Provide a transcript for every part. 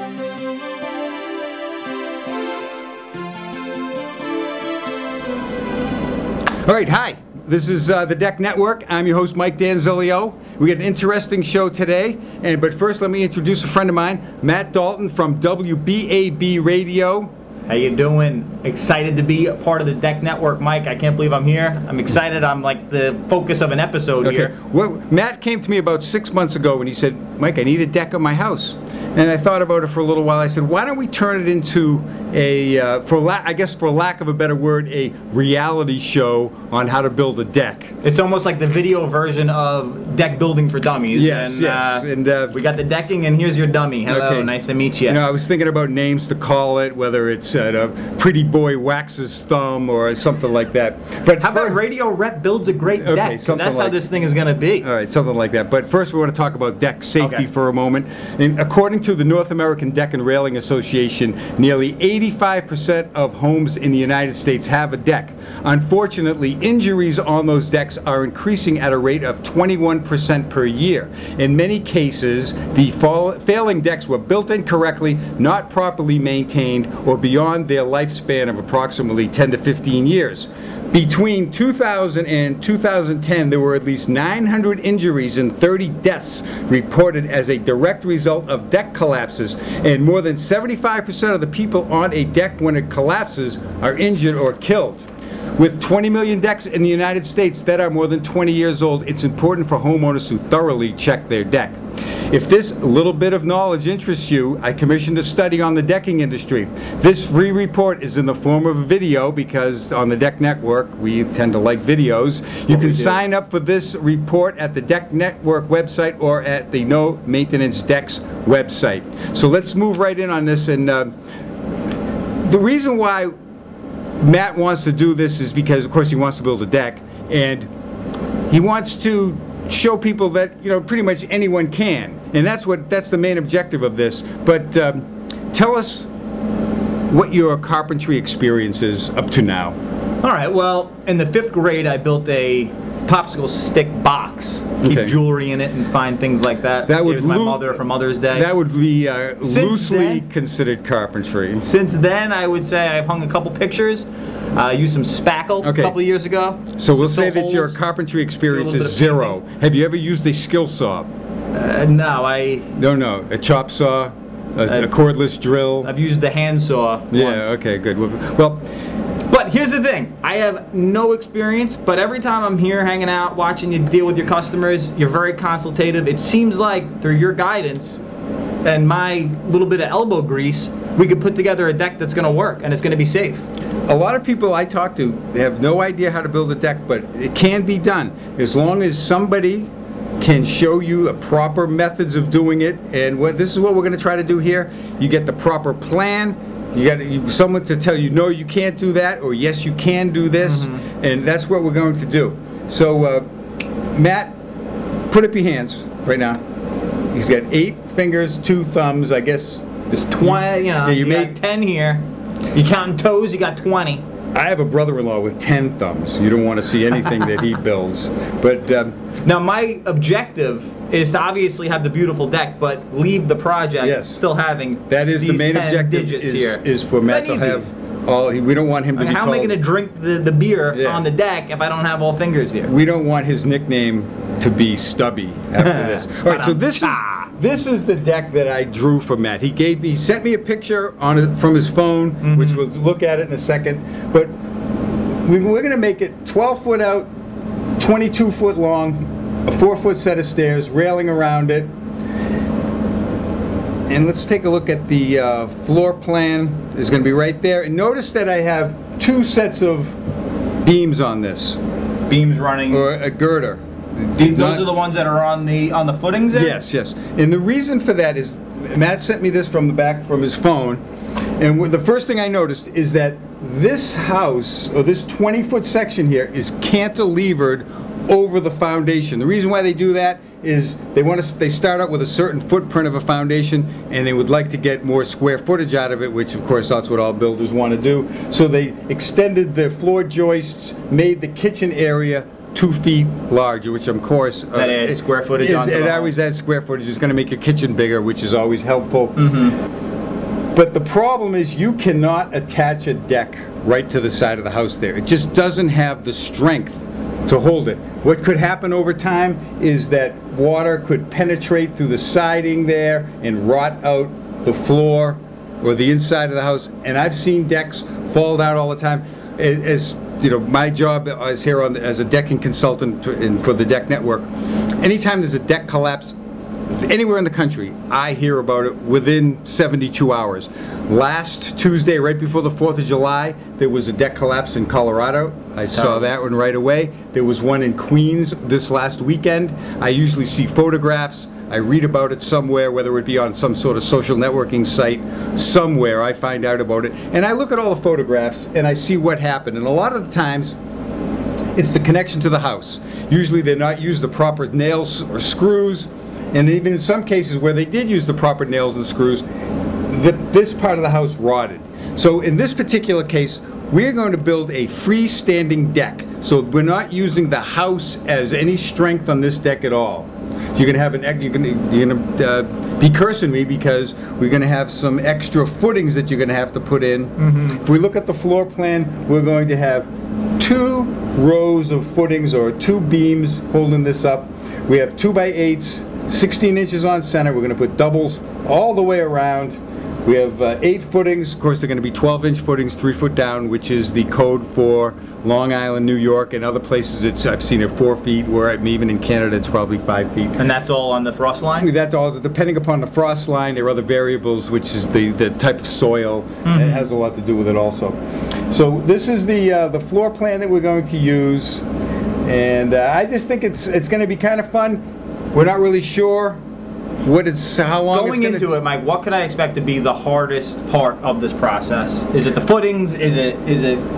All right, hi. This is the Deck Network. I'm your host, Mike Danzilio. We got an interesting show today, but first let me introduce a friend of mine, Matt Dalton from WBAB Radio. How you doing? Excited to be a part of the Deck Network, Mike. I can't believe I'm here. I'm excited. I'm like the focus of an episode here. Well, Matt came to me about 6 months ago and he said, Mike, I need a deck on my house. And I thought about it for a little while. I said, why don't we turn it into a, for lack of a better word, a reality show on how to build a deck. It's almost like the video version of deck building for dummies. Yes, and, yes. And we got the decking, and here's your dummy. Hello, okay. Nice to meet you. You know, I was thinking about names to call it, whether it's Pretty Boy Waxes Thumb or something like that. But how about Radio Rep builds a great deck? Because that's how this thing is going to be. All right, something like that. But first we want to talk about deck safety for a moment. And according to the North American Deck and Railing Association, nearly 85% of homes in the United States have a deck. Unfortunately, injuries on those decks are increasing at a rate of 21% per year. In many cases, the failing decks were built incorrectly, not properly maintained, or beyond their lifespan of approximately 10 to 15 years. Between 2000 and 2010, there were at least 900 injuries and 30 deaths reported as a direct result of deck collapses, and more than 75% of the people on a deck when it collapses are injured or killed. With 20 million decks in the United States that are more than 20 years old, it's important for homeowners to thoroughly check their deck. If this little bit of knowledge interests you, I commissioned a study on the decking industry. This free report is in the form of a video because on the Deck Network, we tend to like videos. You can sign up for this report at the Deck Network website or at the No Maintenance Decks website. So let's move right in on this. And the reason why Matt wants to do this is because, of course, he wants to build a deck, and he wants to show people that, you know, pretty much anyone can, and that's the main objective of this. But tell us what your carpentry experience is up to now. All right. Well, in the 5th grade, I built a popsicle stick box. Keep jewelry in it and find things like that. That would my mother for Mother's Day. That would be loosely considered carpentry. Since then, I would say I've hung a couple pictures. Used some spackle a couple of years ago. So we'll say that your carpentry experience is zero. Have you ever used a skill saw? No, I... No, a chop saw, a cordless drill. I've used the hand saw once. Okay, good. Well, but here's the thing, I have no experience, but every time I'm here hanging out, watching you deal with your customers, you're very consultative. It seems like through your guidance and my little bit of elbow grease, we could put together a deck that's going to work and it's going to be safe. A lot of people I talk to, they have no idea how to build a deck, but it can be done as long as somebody can show you the proper methods of doing it. And this is what we're going to try to do here. You get the proper plan. You got someone to tell you, no, you can't do that, or yes, you can do this, and that's what we're going to do. So, Matt, put up your hands right now. He's got 8 fingers, 2 thumbs, I guess. There's 20, you know, you got 10 here. You counting toes, you got 20. I have a brother-in-law with 10 thumbs. You don't want to see anything that he builds. But now my objective is to obviously have the beautiful deck, but leave the project still having that is these the main objective is for Matt to have all. We don't want him to be how called, am I going to drink the beer on the deck if I don't have all fingers here? We don't want his nickname to be Stubby after this. All right, so this is the deck that I drew for Matt. He sent me a picture from his phone, which we'll look at it in a second. But we're going to make it 12 foot out, 22 foot long, a 4-foot set of stairs, railing around it. And let's take a look at the floor plan. It's going to be right there. And notice that I have 2 sets of beams on this. Beams running. Or a girder. Those are the ones that are on the footings there? Yes, yes. And the reason for that is Matt sent me this from the back from his phone, and the first thing I noticed is that this house, or this 20-foot section here, is cantilevered over the foundation. The reason why they do that is they start out with a certain footprint of a foundation, and they would like to get more square footage out of it, which of course that's what all builders want to do. So they extended the floor joists, made the kitchen area 2 feet larger, which of course that adds square footage. It always adds square footage. It's going to make your kitchen bigger, which is always helpful. But the problem is you cannot attach a deck right to the side of the house there. It just doesn't have the strength to hold it. What could happen over time is that water could penetrate through the siding there and rot out the floor or the inside of the house. And I've seen decks fall down all the time. As you know, my job is here as a decking consultant for the Deck Network. Anytime there's a deck collapse anywhere in the country, I hear about it within 72 hours. Last Tuesday, right before the 4th of July, there was a deck collapse in Colorado. I saw that one right away. There was one in Queens this last weekend. I usually see photographs. I read about it somewhere, whether it be on some sort of social networking site. Somewhere I find out about it. And I look at all the photographs and I see what happened. And a lot of the times, it's the connection to the house. Usually they're not used the proper nails or screws. And even in some cases where they did use the proper nails and screws, this part of the house rotted. So in this particular case, we're going to build a freestanding deck. So we're not using the house as any strength on this deck at all. You're going to have you're going to be cursing me because we're going to have some extra footings that you're going to have to put in. If we look at the floor plan, we're going to have 2 rows of footings or 2 beams holding this up. We have 2x8s. 16 inches on center. We're going to put doubles all the way around. We have 8 footings. Of course, they're going to be 12-inch footings, 3 foot down, which is the code for Long Island, New York, and other places. I've seen it 4 feet. Where even in Canada, it's probably 5 feet. And that's all on the frost line? That's all, depending upon the frost line. There are other variables, which is the type of soil. It has a lot to do with it also. So this is the floor plan that we're going to use, and I just think it's going to be kind of fun. We're not really sure how long it's going into it, Mike. What could I expect to be the hardest part of this process? Is it the footings? Is it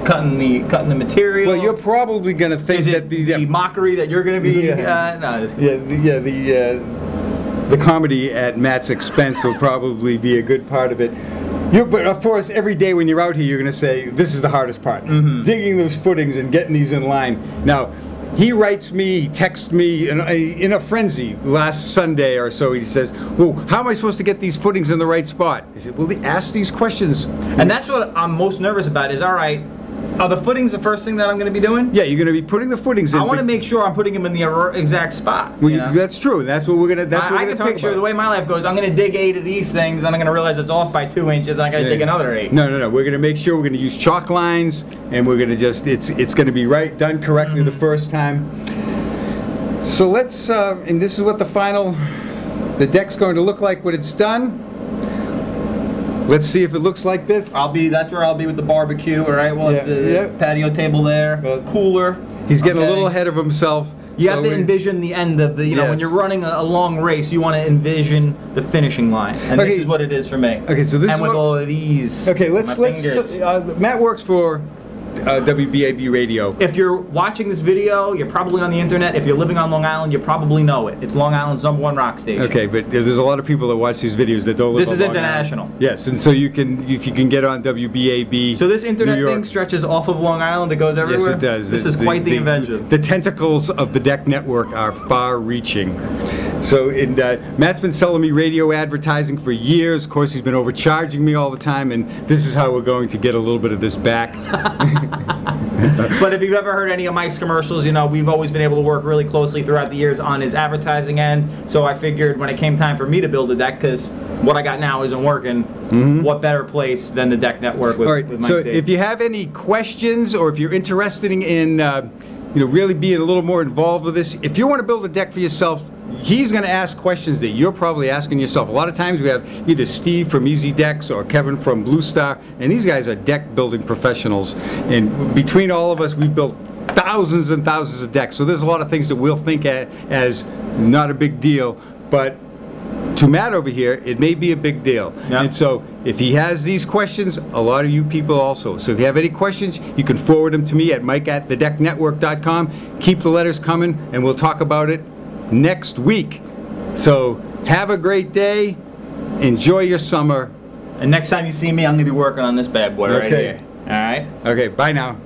cutting the material? Well, you're probably going to think that the mockery that you're going to be. The comedy at Matt's expense will probably be a good part of it. But of course, every day when you're out here, you're going to say this is the hardest part: digging those footings and getting these in line. Now. He writes me, he texts me in a frenzy last Sunday or so. He says, well, how am I supposed to get these footings in the right spot? I said, well, ask these questions. And that's what I'm most nervous about is, all right, are the footings the first thing that I'm going to be doing? Yeah, you're going to be putting the footings in. I want to make sure I'm putting them in the exact spot. Well, that's true. That's what we're going to I can picture the way my life goes. I'm going to dig 8 of these things, and I'm going to realize it's off by 2 inches, and I got to dig another 8. No. We're going to make sure we're going to use chalk lines, and we're going to just, it's going to be done correctly the first time. So let's, and this is what the deck's going to look like when it's done. Let's see if it looks like this. That's where I'll be with the barbecue, all right? We'll have the patio table there, cooler. He's getting a little ahead of himself. You have to envision the end of the, when you're running a long race, you want to envision the finishing line. And this is what it is for me. Okay, so this is with all of these. Okay, let's Matt works for WBAB radio. If you're watching this video, you're probably on the internet. If you're living on Long Island, you probably know it. It's Long Island's #1 rock station. Okay, but there's a lot of people that watch these videos that don't live on Long Island. This is international. Yes, and so if you can get on WBAB. So this internet thing stretches off of Long Island. It goes everywhere. Yes, it does. This is quite the invention. The tentacles of the Deck Network are far-reaching. So Matt's been selling me radio advertising for years. Of course, he's been overcharging me all the time, and this is how we're going to get a little bit of this back. But if you've ever heard any of Mike's commercials, we've always been able to work really closely throughout the years on his advertising end. So I figured when it came time for me to build a deck, because what I got now isn't working, what better place than the Deck Network with Mike so Dave. If you have any questions or if you're interested in really being a little more involved with this, if you want to build a deck for yourself, he's going to ask questions that you're probably asking yourself. A lot of times we have either Steve from Easy Decks or Kevin from Blue Star, and these guys are deck building professionals. And between all of us, we've built thousands and thousands of decks. So there's a lot of things that we'll think as not a big deal, but to Matt over here, it may be a big deal. Yep. And so if he has these questions, a lot of you people also. So if you have any questions, you can forward them to me at mike@thedecknetwork.com. Keep the letters coming, and we'll talk about it next week. So have a great day. Enjoy your summer. And next time you see me, I'm going to be working on this bad boy right here. All right? Okay, bye now.